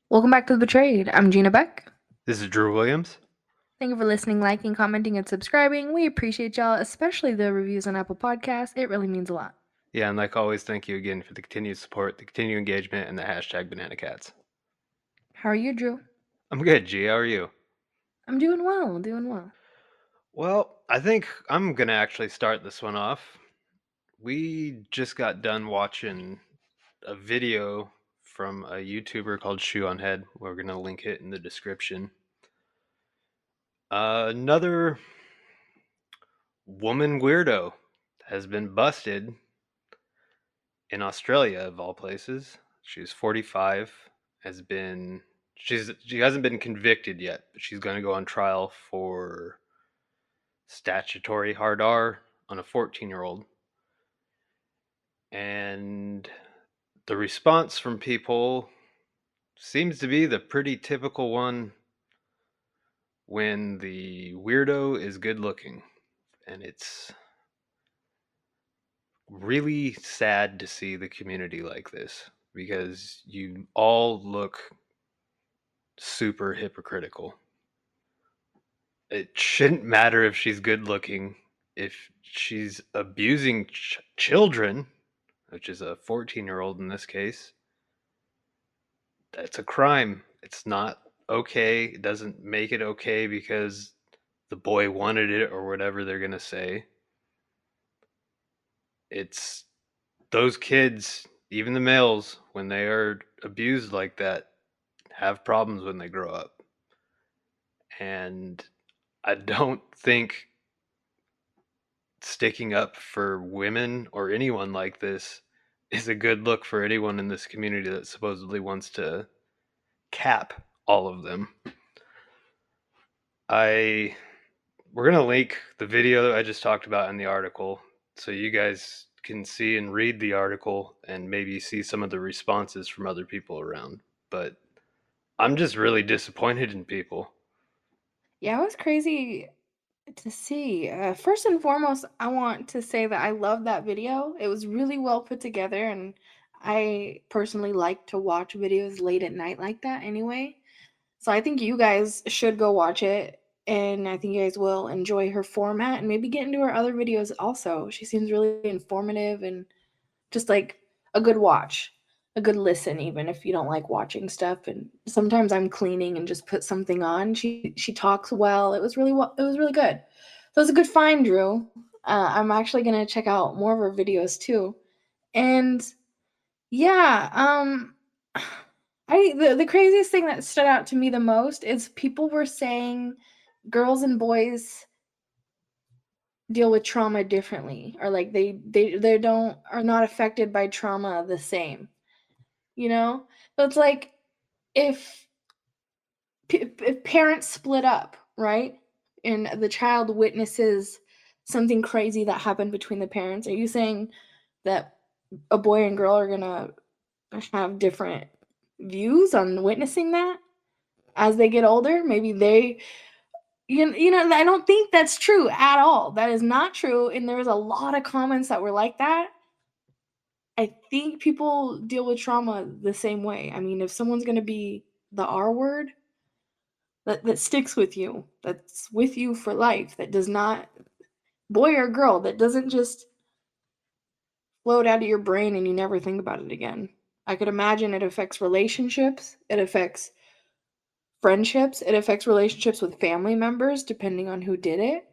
Welcome back to The Betrayed. I'm Gina Beck. This is Drew Williams. Thank you for listening, liking, commenting, and subscribing. We appreciate y'all, especially the reviews on Apple Podcasts. It really means a lot. Yeah, and like always, thank you again for the continued support, the continued engagement, and the hashtag Banana Cats. How are you, Drew? I'm good, G. How are you? I'm doing well. Well, I think I'm going to actually start this one off. We just got done watching a video from a YouTuber called ShoeOnHead. We're going to link it in the description. Another woman weirdo has been busted in Australia, of all places. She's 45, she hasn't been convicted yet, but she's going to go on trial for statutory hard R on a 14-year-old. And the response from people seems to be the pretty typical one when the weirdo is good looking. And it's really sad to see the community like this because you all look super hypocritical. It shouldn't matter if she's good looking. If she's abusing children, which is a 14-year-old in this case, that's a crime. It's not okay. It doesn't make it okay because the boy wanted it or whatever they're going to say. It's those kids, even the males, when they are abused like that, have problems when they grow up. And I don't think sticking up for women or anyone like this is a good look for anyone in this community that supposedly wants to cap all of them. We're going to link the video that I just talked about in the article so you guys can see and read the article and maybe see some of the responses from other people around. But I'm just really disappointed in people. Yeah, it was crazy to see. First and foremost, I want to say that I love that video. It was really well put together, and I personally like to watch videos late at night like that anyway. So I think you guys should go watch it, and I think you guys will enjoy her format and maybe get into her other videos also. She seems really informative and just like a good watch, a good listen, even if you don't like watching stuff. And sometimes I'm cleaning and just put something on. She talks well. It was really good. So it was a good find, Drew. I'm actually gonna check out more of her videos too. And yeah, the craziest thing that stood out to me the most is people were saying girls and boys deal with trauma differently, or like they don't are not affected by trauma the same, you know. So it's like if if parents split up, right, and the child witnesses something crazy that happened between the parents, are you saying that a boy and girl are gonna have different views on witnessing that as they get older? Maybe they you know, I don't think that's true at all. That is not true, and there was a lot of comments that were like that. I think people deal with trauma the same way. I mean, if someone's gonna be the R word, that sticks with you, that's with you for life, that does not, boy or girl, that doesn't just float out of your brain and you never think about it again. I could imagine it affects relationships, it affects friendships, it affects relationships with family members depending on who did it.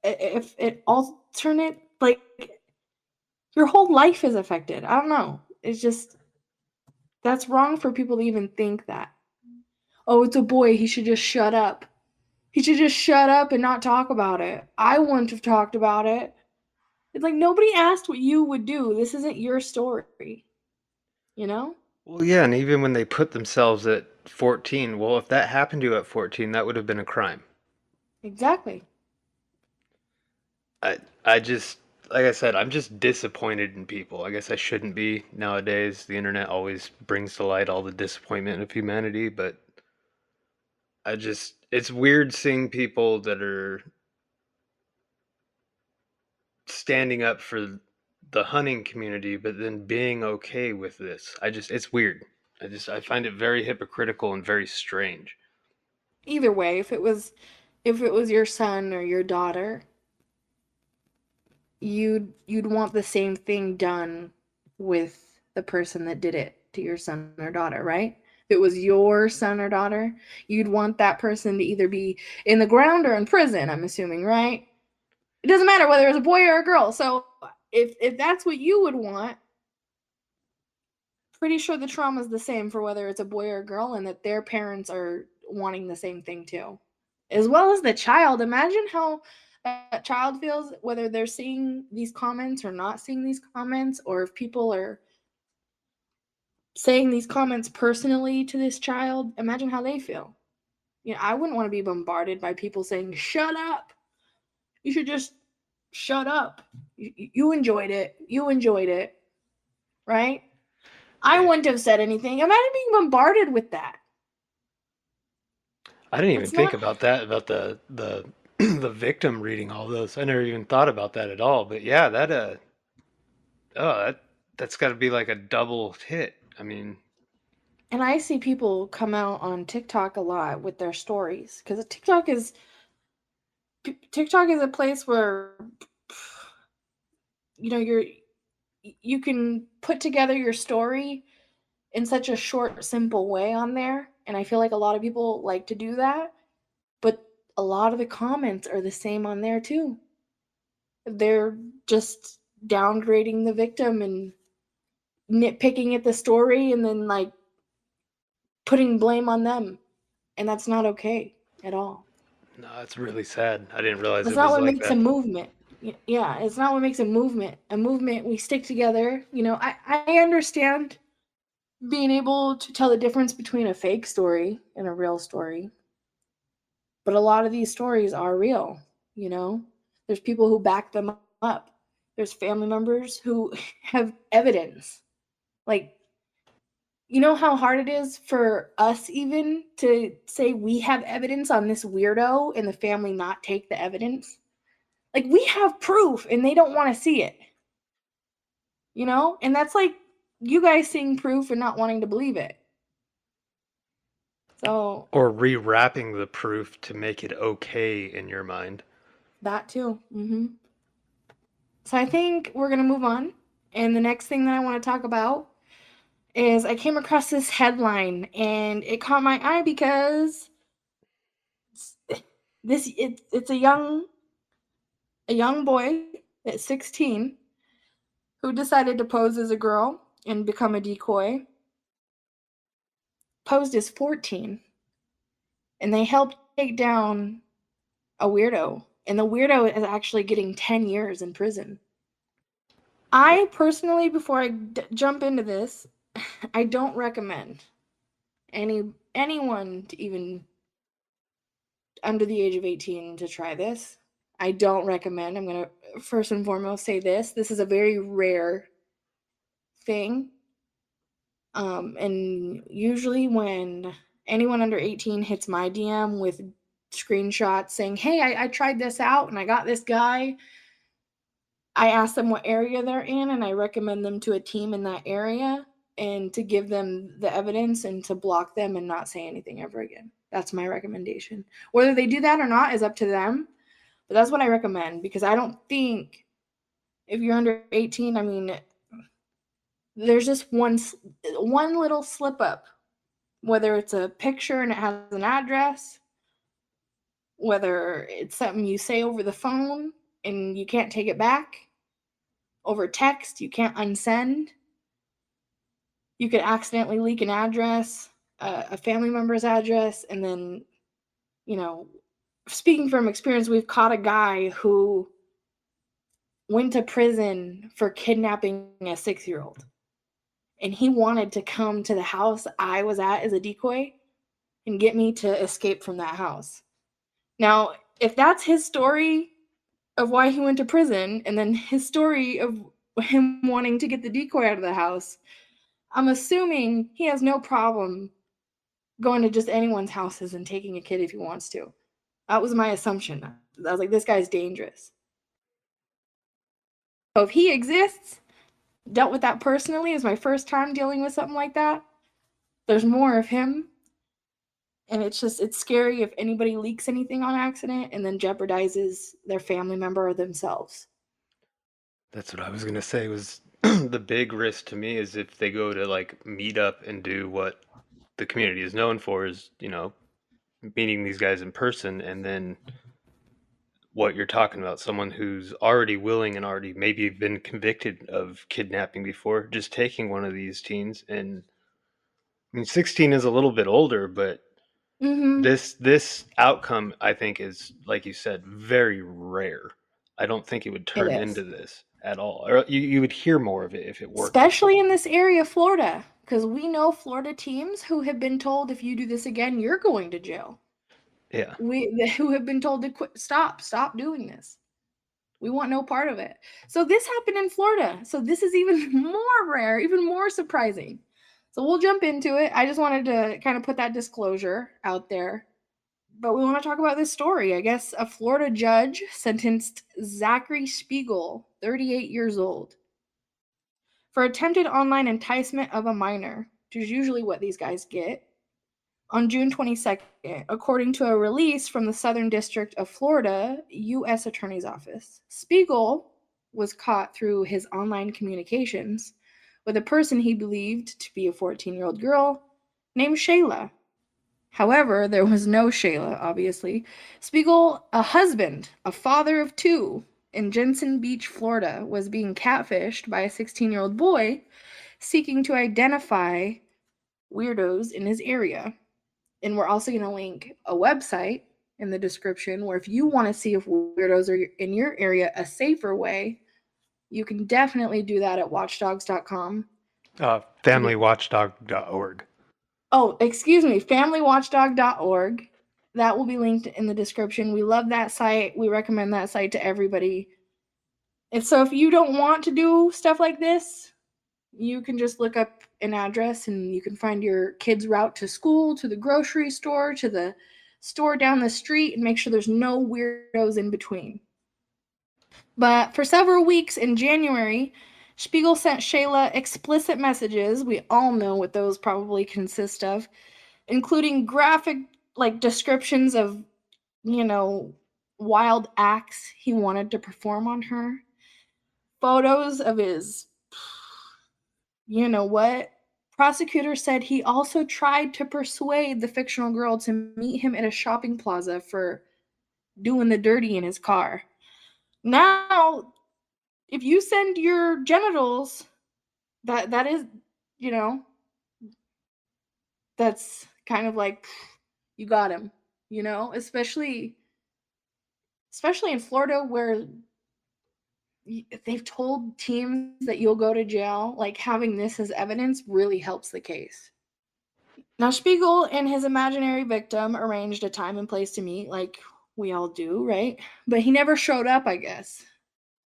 If it alternate, like, your whole life is affected. I don't know. It's just, that's wrong for people to even think that. Oh, it's a boy, he should just shut up. He should just shut up and not talk about it. I wouldn't have talked about it. It's like nobody asked what you would do. This isn't your story. You know? Well, yeah, and even when they put themselves at 14, well, if that happened to you at 14, that would have been a crime. Exactly. I just like I said, I'm just disappointed in people. I guess I shouldn't be nowadays. The internet always brings to light all the disappointment of humanity, but it's weird seeing people that are standing up for the hunting community, but then being okay with this. It's weird. I find it very hypocritical and very strange. Either way, if it was your son or your daughter, you'd want the same thing done with the person that did it to your son or daughter, right? If it was your son or daughter, you'd want that person to either be in the ground or in prison, I'm assuming, right? It doesn't matter whether it's a boy or a girl. So if that's what you would want, pretty sure the trauma is the same for whether it's a boy or a girl, and that their parents are wanting the same thing too. As well as the child. Imagine how a child feels, whether they're seeing these comments or not seeing these comments, or if people are saying these comments personally to this child. Imagine how they feel. I wouldn't want to be bombarded by people saying, shut up. You should just shut up. You enjoyed it. You enjoyed it. Right? I wouldn't have said anything. Imagine being bombarded with that. I didn't even It's think not. about that, about the the victim reading all those. I never even thought about that at all. But yeah, that's got to be like a double hit. I mean, And I see people come out on TikTok a lot with their stories, because TikTok is a place where you can put together your story in such a short, simple way on there, and I feel like a lot of people like to do that. But a lot of the comments are the same on there too. They're just downgrading the victim and nitpicking at the story, and then like putting blame on them, and that's not okay at all. no, it's really sad. I didn't realize That's it not was what like makes a that. movement. Yeah, it's not what makes a movement. A movement, we stick together. I understand being able to tell the difference between a fake story and a real story, but a lot of these stories are real. You know, there's people who back them up. There's family members who have evidence. Like, you know how hard it is for us even to say we have evidence on this weirdo and the family not take the evidence? Like, we have proof and they don't want to see it. And that's like you guys seeing proof and not wanting to believe it. So, Or rewrapping the proof to make it okay in your mind. that too. So I think we're going to move on. And the next thing that I want to talk about is I came across this headline and it caught my eye because it's a young boy at 16 who decided to pose as a girl and become a decoy. Posed as 14, and they helped take down a weirdo, and the weirdo is actually getting 10 years in prison. I personally, before I jump into this, I don't recommend anyone to even under the age of 18 to try this. I don't recommend. I'm going to first and foremost say this is a very rare thing. And usually when anyone under 18 hits my DM with screenshots saying, hey, I tried this out and I got this guy, I ask them what area they're in and I recommend them to a team in that area and to give them the evidence and to block them and not say anything ever again. That's my recommendation. Whether they do that or not is up to them, but that's what I recommend, because I don't think if you're under 18, I mean, there's just one little slip up, whether it's a picture and it has an address, whether it's something you say over the phone and you can't take it back, over text you can't unsend, you could accidentally leak an address, a family member's address, and then, speaking from experience, we've caught a guy who went to prison for kidnapping a 6-year-old. And he wanted to come to the house I was at as a decoy and get me to escape from that house. Now, if that's his story, of why he went to prison, and then his story of him wanting to get the decoy out of the house, I'm assuming he has no problem going to just anyone's houses and taking a kid if he wants to. That was my assumption. I was like, this guy's dangerous. So if he exists, dealt with that personally, is my first time dealing with something like that. There's more of him. And it's scary if anybody leaks anything on accident and then jeopardizes their family member or themselves. That's what I was gonna say was the big risk to me is if they go to like meet up and do what the community is known for is, meeting these guys in person, and then what you're talking about, someone who's already willing and already maybe been convicted of kidnapping before, just taking one of these teens. And I mean 16 is a little bit older, but Mm-hmm. this outcome I think is, like you said, very rare. I don't think it would It turn is. into this at all, or you would hear more of it if it worked. Especially in this area of Florida, because we know Florida teams who have been told if you do this again, you're going to jail. Yeah. Who have been told to quit, stop doing this. We want no part of it. So this happened in Florida. So this is even more rare, even more surprising. So we'll jump into it. I just wanted to kind of put that disclosure out there. But we want to talk about this story. I guess a Florida judge sentenced Zachary Spiegel, 38 years old, for attempted online enticement of a minor, which is usually what these guys get, on June 22nd, according to a release from the Southern District of Florida U.S. Attorney's Office. Spiegel was caught through his online communications with a person he believed to be a 14-year-old girl named Shayla. However, there was no Shayla, obviously. Spiegel, a husband, a father of two, in Jensen Beach, Florida, was being catfished by a 16-year-old boy seeking to identify weirdos in his area. And we're also going to link a website in the description where if you want to see if weirdos are in your area a safer way, you can definitely do that at watchdogs.com. Familywatchdog.org. Oh, excuse me, familywatchdog.org. That will be linked in the description. We love that site. We recommend that site to everybody. And so if you don't want to do stuff like this, you can just look up an address and you can find your kid's route to school, to the grocery store, to the store down the street, and make sure there's no weirdos in between. But for several weeks in January, Spiegel sent Shayla explicit messages. We all know what those probably consist of, including graphic descriptions of, wild acts he wanted to perform on her, photos of his, you know what? Prosecutors said he also tried to persuade the fictional girl to meet him at a shopping plaza for doing the dirty in his car. Now, if you send your genitals, that is, you know, that's kind of like you got him, especially in Florida where they've told teams that you'll go to jail. Like having this as evidence really helps the case. Now, Spiegel and his imaginary victim arranged a time and place to meet, like we all do, right? But he never showed up, I guess.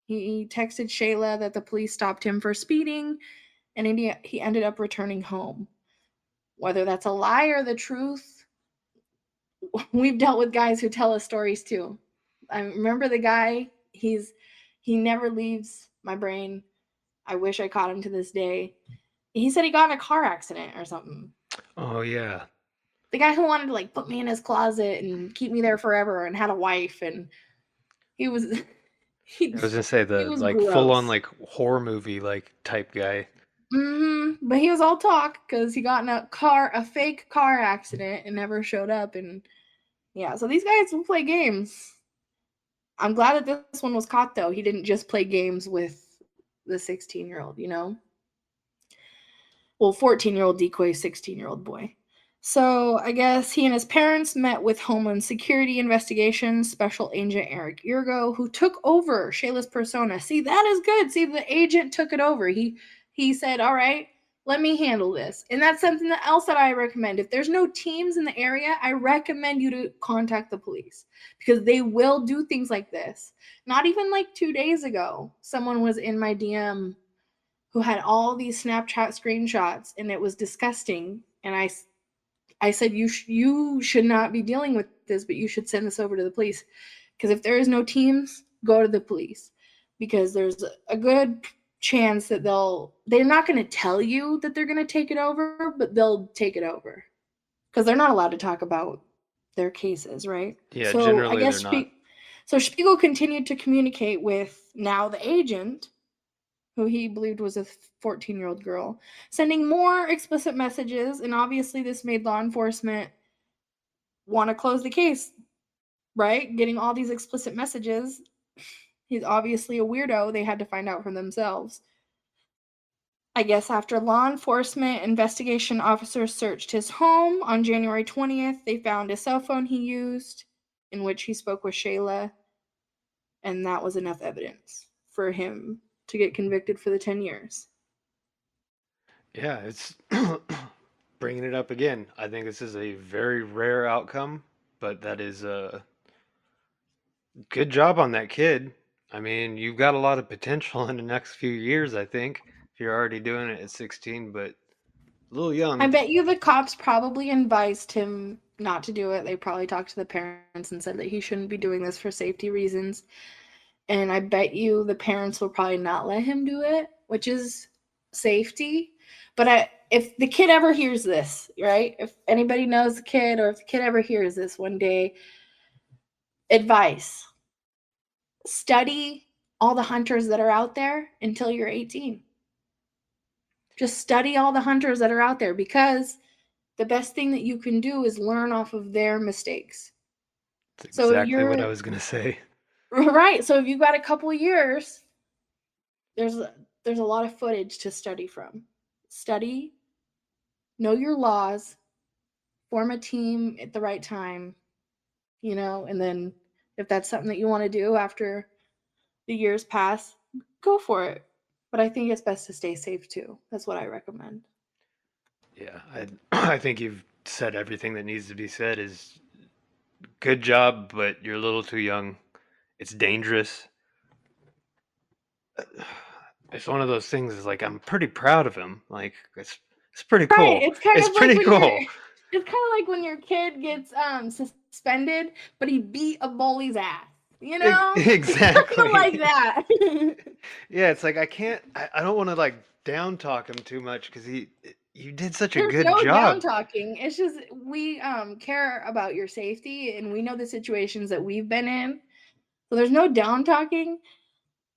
He texted Shayla that the police stopped him for speeding, and he ended up returning home. Whether that's a lie or the truth, we've dealt with guys who tell us stories too. I remember the guy, he never leaves my brain. I wish I caught him to this day. He said he got in a car accident or something. Oh yeah. The guy who wanted to put me in his closet and keep me there forever and had a wife, and he was I was gonna say he the was full on gross. horror movie type guy. But he was all talk because he got in a fake car accident and never showed up. And yeah, so these guys will play games. I'm glad that this one was caught though. He didn't just play games with the 16-year-old, Well, 14-year-old Decoy, 16-year-old boy. So I guess he and his parents met with Homeland Security Investigations Special Agent Eric Urgo, who took over Shayla's persona. See, that is good. See, the agent took it over. He said, "All right, let me handle this. And that's something else that I recommend. If there's no teams in the area, I recommend you to contact the police because they will do things like this. Not even like 2 days ago, someone was in my DM who had all these Snapchat screenshots and it was disgusting. And I said, you should not be dealing with this, but you should send this over to the police. Because if there is no teams, go to the police. Because there's a good chance that they're not going to tell you that they're going to take it over, but they'll take it over. Because they're not allowed to talk about their cases, right? Yeah, So I generally they're guess not. Spiegel continued to communicate with now the agent, who he believed was a 14-year-old girl, sending more explicit messages. And obviously, this made law enforcement want to close the case, right? Getting all these explicit messages. He's obviously a weirdo. They had to find out for themselves. I guess after law enforcement investigation officers searched his home on January 20th, they found a cell phone he used in which he spoke with Shayla. And that was enough evidence for him to get convicted for the 10 years. Yeah, it's bringing it up again. I think this is a very rare outcome, but that is a good job on that kid. I mean, you've got a lot of potential in the next few years, I think, if you're already doing it at 16, but a little I young. bet you the cops probably advised him not to do it. They probably talked to the parents and said that he shouldn't be doing this for safety reasons. And I bet you the parents will probably not let him do it, which is safety. But if the kid ever hears this, right? If anybody knows the kid, or if the kid ever hears this one day, advice: study all the hunters that are out there until you're 18. Just study all the hunters that are out there, because the best thing that you can do is learn off of their mistakes. That's So if exactly what I you're was going to say. right, so if you've got a couple years, there's a lot of footage to study from. Study, know your laws, form a team at the right time, and then if that's something that you want to do after the years pass, go for it. But I think it's best to stay safe too. That's what I recommend. Yeah, I think you've said everything that needs to be said. Is good job, but you're a little too young. It's dangerous. It's one of those things. Is like I'm pretty proud of him. Like it's pretty Right. cool. It's kind It's of like pretty when you're cool. it's kind of like when your kid gets suspended, but he beat a bully's ass. It's kind of like Exactly. that. Yeah, it's like I can't. I don't want to like down talk him too much because you did such a There's good no down job. talking. It's just we care about your safety, and we know the situations that we've been in. So there's no down talking.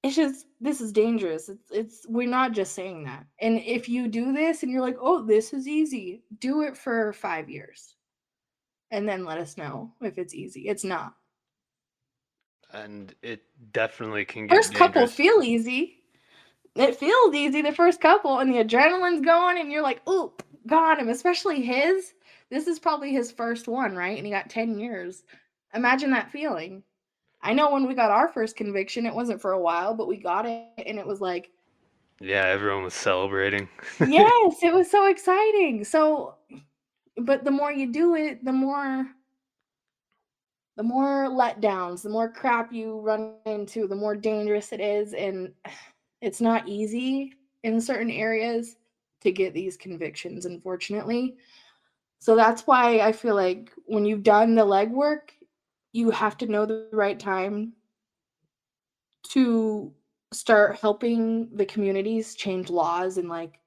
It's just this is dangerous. It's we're not just saying that. And if you do this and you're like, "Oh, this is easy." Do it for 5 years and then let us know if it's easy. It's not. And it definitely can get First couple dangerous. feel easy. It feels easy the first couple, and the adrenaline's going, and you're like, "Oh, got him." Especially his. This is probably his first one, right? And he got 10 years. Imagine that feeling. I know when we got our first conviction, it wasn't for a while, but we got it, and it was like, Yeah, everyone was celebrating. yes, it was so exciting. So, but the more you do it, the more letdowns, the more crap you run into, the more dangerous it is. And it's not easy in certain areas to get these convictions, unfortunately. So that's why I feel like when you've done the legwork, you have to know the right time to start helping the communities change laws, and like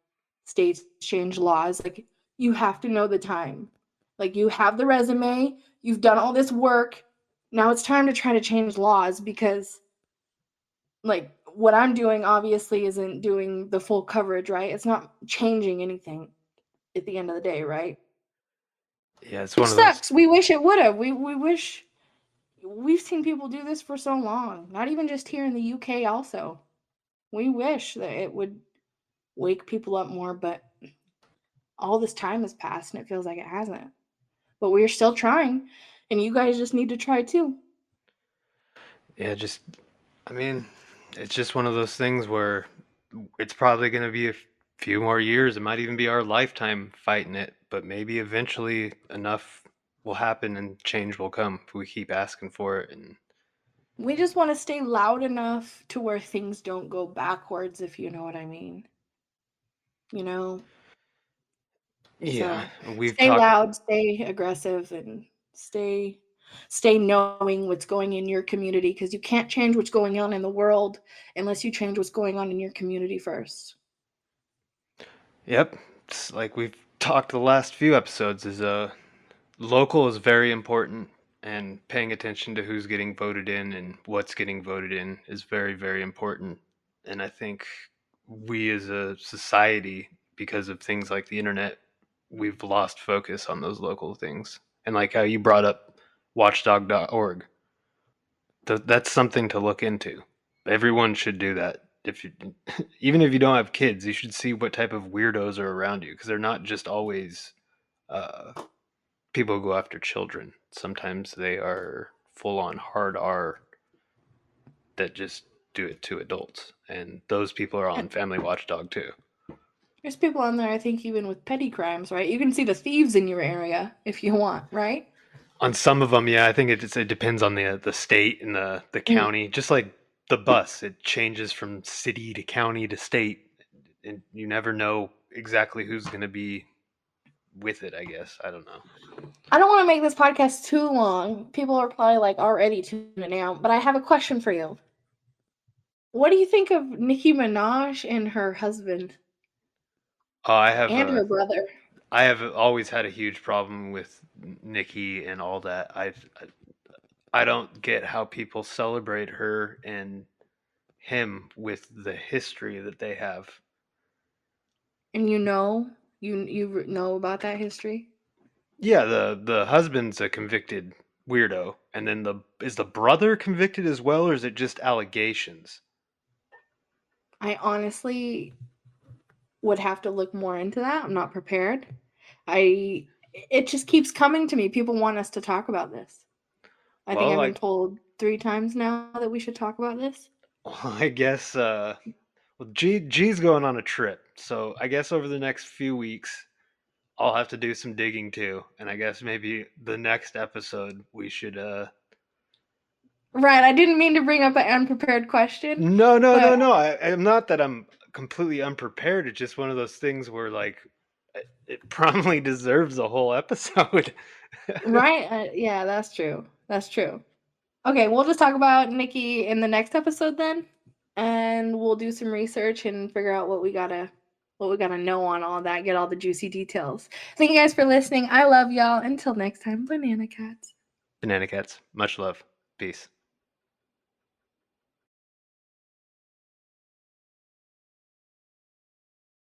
states change laws. Like, you have to know the time. Like, you have the resume, you've done all this work. Now it's time to try to change laws, because like what I'm doing obviously isn't doing the full coverage, right? It's not changing anything at the end of the day, right? Yeah, it's Which one of those. sucks. We wish it would have. We wish we've seen people do this for so long. Not even just here in the UK also. We wish that it would wake people up more, but all this time has passed and it feels like it hasn't. But we're still trying, and you guys just need to try too. Yeah, I mean, it's just one of those things where it's probably going to be few more years, it might even be our lifetime fighting it, but maybe eventually enough will happen and change will come if we keep asking for it. And We just want to stay loud enough to where things don't go backwards, if you know what I mean. You know? yeah, So we've stay talked. loud, stay aggressive, and stay knowing what's going in your community, because you can't change what's going on in the world unless you change what's going on in your community first. Yep, it's like we've talked the last few episodes. Is local is very important, and paying attention to who's getting voted in and what's getting voted in is very, very important. And I think we as a society, because of things like the internet, we've lost focus on those local things. And like how you brought up Watchdog.org, that's something to look into. Everyone should do that. If you, even if you don't have kids, you should see what type of weirdos are around you, because they're not just always uh, people who go after children. Sometimes they are full on hard R that just do it to adults, and those people are on And Family Watchdog too. there's people on there, I think, even with petty crimes, right? You can see the thieves in your area if you want, right? On some of them, yeah, I think it depends on the state and the Mm. county. Just like the bus, it changes from city to county to state, and you never know exactly who's going to be with it. I guess I don't know. I don't want to make this podcast too long. People are probably like already tuning out, but I have a question for you. What do you think of Nicki Minaj and her husband I have and a her brother? I have always had a huge problem with Nikki and all that. I don't get how people celebrate her and him with the history that they have. And you know about that history? Yeah, the husband's a convicted weirdo, and then the brother convicted as well, or is it just allegations? I honestly would have to look more into that. I'm not prepared. I It just keeps coming to me. People want us to talk about this. I think Well, I've been like told 3 times now that we should talk about this. I guess well, G's going on a trip, so I guess over the next few weeks I'll have to do some digging too, and I guess maybe the next episode we should Right, I didn't mean to bring up an unprepared question, No, no, but no, no. I'm not that I'm completely unprepared. It's just one of those things where like it probably deserves a whole episode. right, yeah, that's true. That's true. Okay, we'll just talk about Nikki in the next episode then, and we'll do some research and figure out what we gotta know on all that, get all the juicy details. Thank you guys for listening. I love y'all. Until next time, banana cats. Banana cats, much love. Peace.